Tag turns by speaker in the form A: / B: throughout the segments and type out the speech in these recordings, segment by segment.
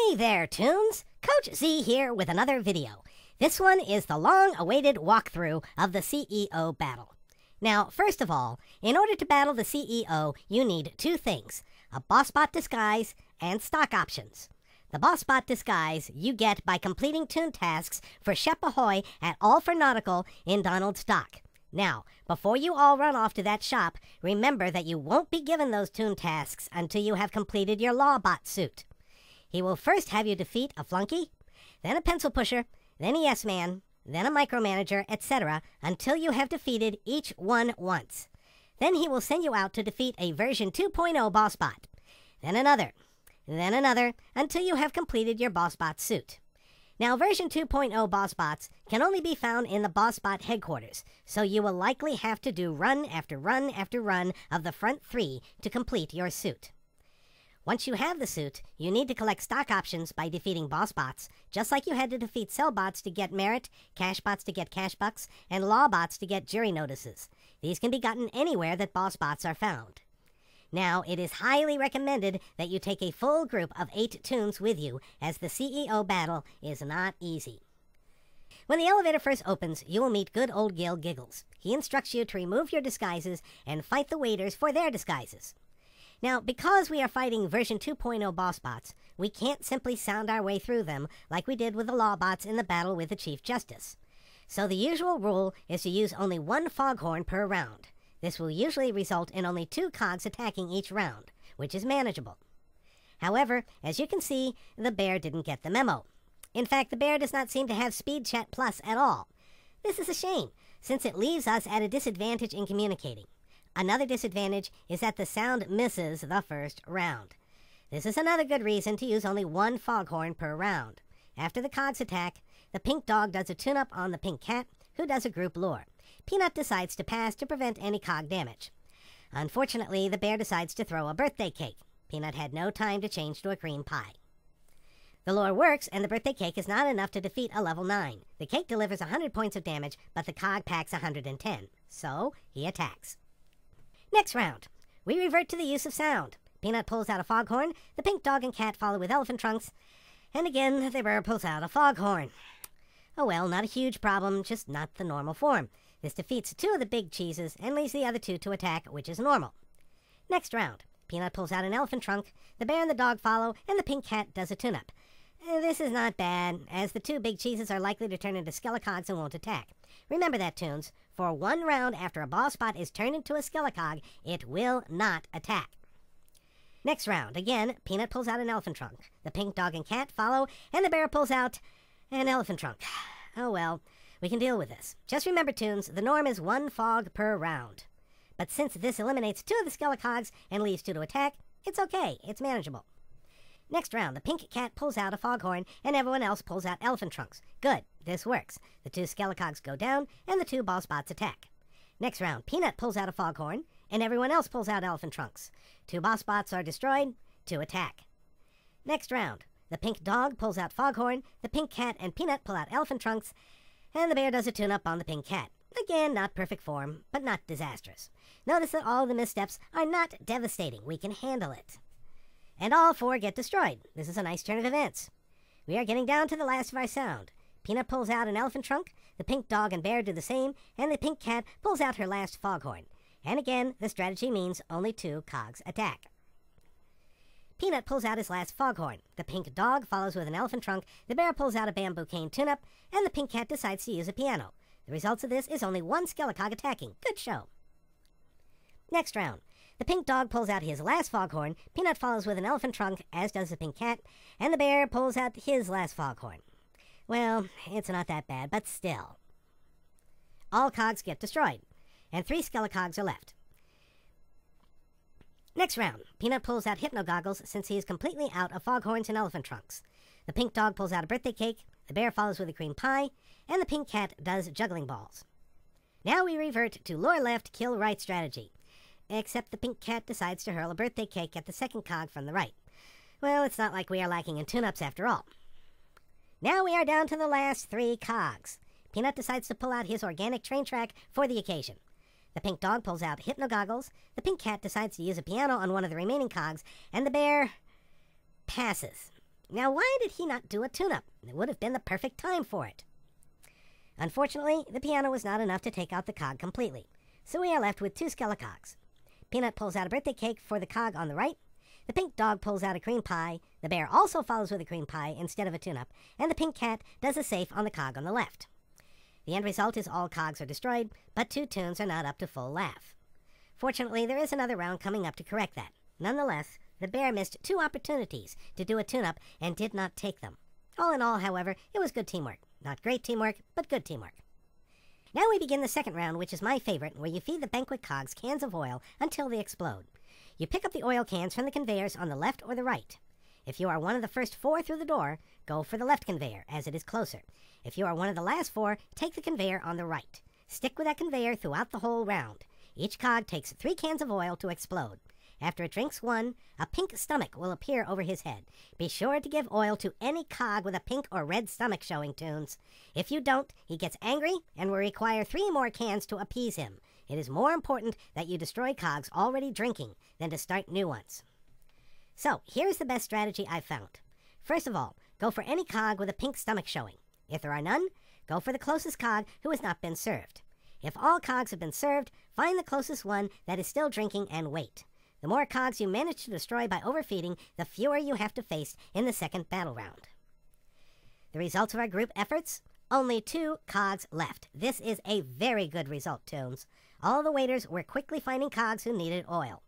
A: Hey there, Toons! Coach Z here with another video. This one is the long-awaited walkthrough of the CEO battle. Now, first of all, in order to battle the CEO, you need two things: a boss bot disguise and stock options. The boss bot disguise you get by completing toon tasks for Shep Ahoy at All for Nautical in Donald's Dock. Now, before you all run off to that shop, remember that you won't be given those toon tasks until you have completed your Lawbot suit. He will first have you defeat a flunky, then a pencil pusher, then a yes man, then a micromanager, etc., until you have defeated each one once. Then he will send you out to defeat a version 2.0 boss bot, then another, until you have completed your boss bot suit. Now, version 2.0 boss bots can only be found in the boss bot headquarters, so you will likely have to do run after run after run of the front three to complete your suit. Once you have the suit, you need to collect stock options by defeating boss bots, just like you had to defeat cell bots to get merit, cash bots to get cash bucks, and law bots to get jury notices. These can be gotten anywhere that boss bots are found. Now, it is highly recommended that you take a full group of 8 toons with you, as the CEO battle is not easy. When the elevator first opens, you will meet good old Gil Giggles. He instructs you to remove your disguises and fight the waiters for their disguises. Now, because we are fighting version 2.0 boss bots, we can't simply sound our way through them like we did with the law bots in the battle with the Chief Justice. So the usual rule is to use only one foghorn per round. This will usually result in only 2 cogs attacking each round, which is manageable. However, as you can see, the bear didn't get the memo. In fact, the bear does not seem to have Speed Chat Plus at all. This is a shame, since it leaves us at a disadvantage in communicating. Another disadvantage is that the sound misses the first round. This is another good reason to use only one foghorn per round. After the cogs attack, the pink dog does a tune-up on the pink cat, who does a group lure. Peanut decides to pass to prevent any cog damage. Unfortunately, the bear decides to throw a birthday cake. Peanut had no time to change to a cream pie. The lure works, and the birthday cake is not enough to defeat a level 9. The cake delivers 100 points of damage, but the cog packs 110. So, he attacks. Next round, we revert to the use of sound. Peanut pulls out a foghorn, the pink dog and cat follow with elephant trunks, and again the bear pulls out a foghorn. Oh well, not a huge problem, just not the normal form. This defeats 2 of the big cheeses and leaves the other 2 to attack, which is normal. Next round, Peanut pulls out an elephant trunk, the bear and the dog follow, and the pink cat does a tune-up. This is not bad, as the 2 big cheeses are likely to turn into skellicogs and won't attack. Remember that, Toons. For 1 round after a boss bot is turned into a skellicog, it will not attack. Next round, again, Peanut pulls out an elephant trunk. The pink dog and cat follow, and the bear pulls out an elephant trunk. Oh well, we can deal with this. Just remember, Toons, the norm is 1 fog per round. But since this eliminates 2 of the skellicogs and leaves 2 to attack, it's okay, it's manageable. Next round, the pink cat pulls out a foghorn, and everyone else pulls out elephant trunks. Good, this works. The 2 skellicogs go down, and the 2 boss bots attack. Next round, Peanut pulls out a foghorn, and everyone else pulls out elephant trunks. 2 boss bots are destroyed, 2 attack. Next round, the pink dog pulls out foghorn, the pink cat and Peanut pull out elephant trunks, and the bear does a tune-up on the pink cat. Again, not perfect form, but not disastrous. Notice that all the missteps are not devastating. We can handle it. And all 4 get destroyed. This is a nice turn of events. We are getting down to the last of our sound. Peanut pulls out an elephant trunk, the pink dog and bear do the same, and the pink cat pulls out her last foghorn. And again, the strategy means only 2 cogs attack. Peanut pulls out his last foghorn. The pink dog follows with an elephant trunk, the bear pulls out a bamboo cane tune-up, and the pink cat decides to use a piano. The results of this is only 1 skellicog attacking. Good show. Next round. The pink dog pulls out his last foghorn, Peanut follows with an elephant trunk, as does the pink cat, and the bear pulls out his last foghorn. Well, it's not that bad, but still. All cogs get destroyed, and 3 skellicogs are left. Next round, Peanut pulls out hypno goggles since he is completely out of foghorns and elephant trunks. The pink dog pulls out a birthday cake, the bear follows with a cream pie, and the pink cat does juggling balls. Now we revert to lure left, kill right strategy. Except the pink cat decides to hurl a birthday cake at the second cog from the right. Well, it's not like we are lacking in tune-ups after all. Now we are down to the last 3 cogs. Peanut decides to pull out his organic train track for the occasion. The pink dog pulls out hypno goggles, the pink cat decides to use a piano on one of the remaining cogs, and the bear passes. Now, why did he not do a tune-up? It would have been the perfect time for it. Unfortunately, the piano was not enough to take out the cog completely, so we are left with two skelecogs. Peanut pulls out a birthday cake for the cog on the right. The pink dog pulls out a cream pie. The bear also follows with a cream pie instead of a tune-up, and the pink cat does a safe on the cog on the left. The end result is all cogs are destroyed, but two tunes are not up to full laugh. Fortunately, there is another round coming up to correct that. Nonetheless, the bear missed two opportunities to do a tune-up and did not take them. All in all, however, it was good teamwork. Not great teamwork, but good teamwork. Now we begin the second round, which is my favorite, where you feed the banquet cogs cans of oil until they explode. You pick up the oil cans from the conveyors on the left or the right. If you are one of the first four through the door, go for the left conveyor, as it is closer. If you are one of the last four, take the conveyor on the right. Stick with that conveyor throughout the whole round. Each cog takes 3 cans of oil to explode. After it drinks one, a pink stomach will appear over his head. Be sure to give oil to any cog with a pink or red stomach showing, Tunes. If you don't, he gets angry and will require 3 more cans to appease him. It is more important that you destroy cogs already drinking than to start new ones. So, here's the best strategy I've found. First of all, go for any cog with a pink stomach showing. If there are none, go for the closest cog who has not been served. If all cogs have been served, find the closest one that is still drinking and wait. The more cogs you manage to destroy by overfeeding, the fewer you have to face in the second battle round. The results of our group efforts? Only 2 cogs left. This is a very good result, Tunes. All the waiters were quickly finding cogs who needed oil.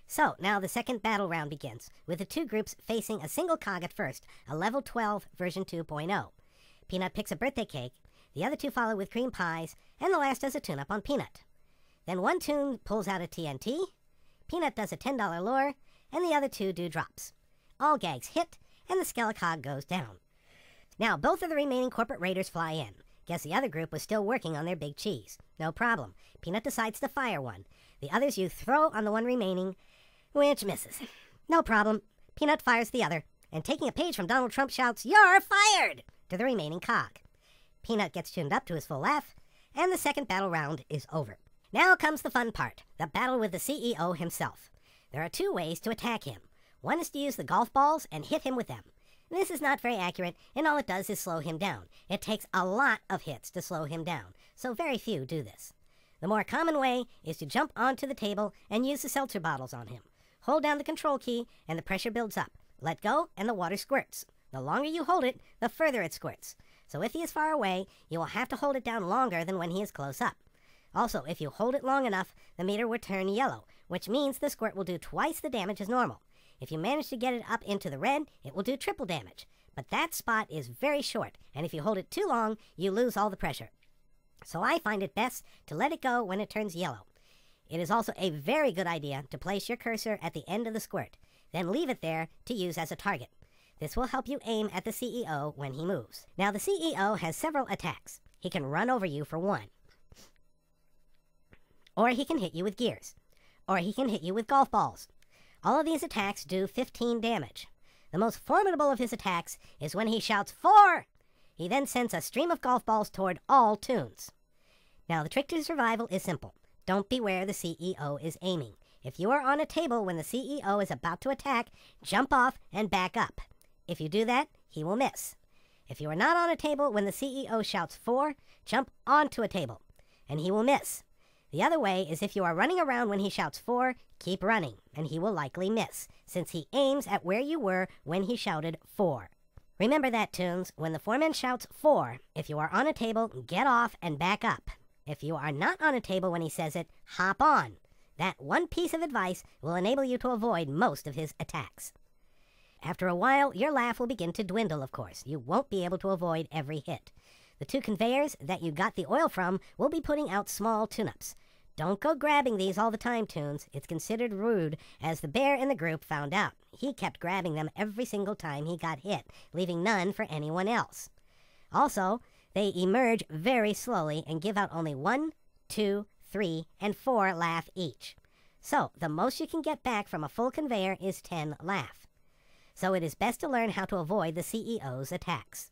A: So, now the second battle round begins, with the 2 groups facing a single cog at first, a level 12 version 2.0. Peanut picks a birthday cake, the other 2 follow with cream pies, and the last does a tune-up on Peanut. Then one Tune pulls out a TNT, Peanut does a $10 lure, and the other 2 do drops. All gags hit, and the skelecog goes down. Now, both of the remaining corporate raiders fly in. Guess the other group was still working on their big cheese. No problem. Peanut decides to fire one. The others you throw on the one remaining, which misses. No problem. Peanut fires the other, and taking a page from Donald Trump shouts, "You're fired!" to the remaining cog. Peanut gets tuned up to his full laugh, and the second battle round is over. Now comes the fun part, the battle with the CEO himself. There are 2 ways to attack him. One is to use the golf balls and hit him with them. This is not very accurate, and all it does is slow him down. It takes a lot of hits to slow him down, so very few do this. The more common way is to jump onto the table and use the seltzer bottles on him. Hold down the control key, and the pressure builds up. Let go, and the water squirts. The longer you hold it, the further it squirts. So if he is far away, you will have to hold it down longer than when he is close up. Also, if you hold it long enough, the meter will turn yellow, which means the squirt will do twice the damage as normal. If you manage to get it up into the red, it will do triple damage. But that spot is very short, and if you hold it too long, you lose all the pressure. So I find it best to let it go when it turns yellow. It is also a very good idea to place your cursor at the end of the squirt, then leave it there to use as a target. This will help you aim at the CEO when he moves. Now, the CEO has several attacks. He can run over you for 1. Or he can hit you with gears. Or he can hit you with golf balls. All of these attacks do 15 damage. The most formidable of his attacks is when he shouts, "4!" He then sends a stream of golf balls toward all Tunes. Now, the trick to survival is simple. Don't be where the CEO is aiming. If you are on a table when the CEO is about to attack, jump off and back up. If you do that, he will miss. If you are not on a table when the CEO shouts 4, jump onto a table, and he will miss. The other way is if you are running around when he shouts 4, keep running, and he will likely miss, since he aims at where you were when he shouted 4. Remember that, Tunes. When the foreman shouts 4, if you are on a table, get off and back up. If you are not on a table when he says it, hop on. That one piece of advice will enable you to avoid most of his attacks. After a while, your laugh will begin to dwindle, of course. You won't be able to avoid every hit. The 2 conveyors that you got the oil from will be putting out small tune-ups. Don't go grabbing these all the time, Tunes. It's considered rude, as the bear in the group found out. He kept grabbing them every single time he got hit, leaving none for anyone else. Also, they emerge very slowly and give out only 1, 2, 3, and 4 laugh each. So, the most you can get back from a full conveyor is 10 laugh. So it is best to learn how to avoid the CEO's attacks.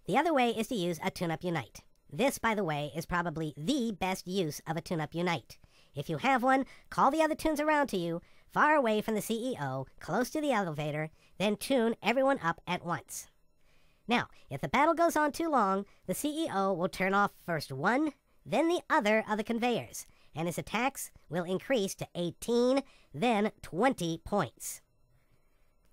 A: The other way is to use a tune-up unite. This, by the way, is probably the best use of a tune-up unite. If you have one, call the other Tunes around to you, far away from the CEO, close to the elevator, then tune everyone up at once. Now, if the battle goes on too long, the CEO will turn off first one, then the other of the conveyors, and his attacks will increase to 18, then 20 points.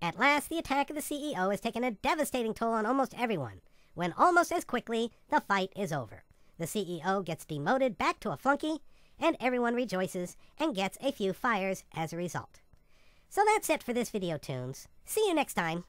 A: At last, the attack of the CEO has taken a devastating toll on almost everyone, when almost as quickly the fight is over. The CEO gets demoted back to a flunky, and everyone rejoices and gets a few fires as a result. So that's it for this video, Toons. See you next time.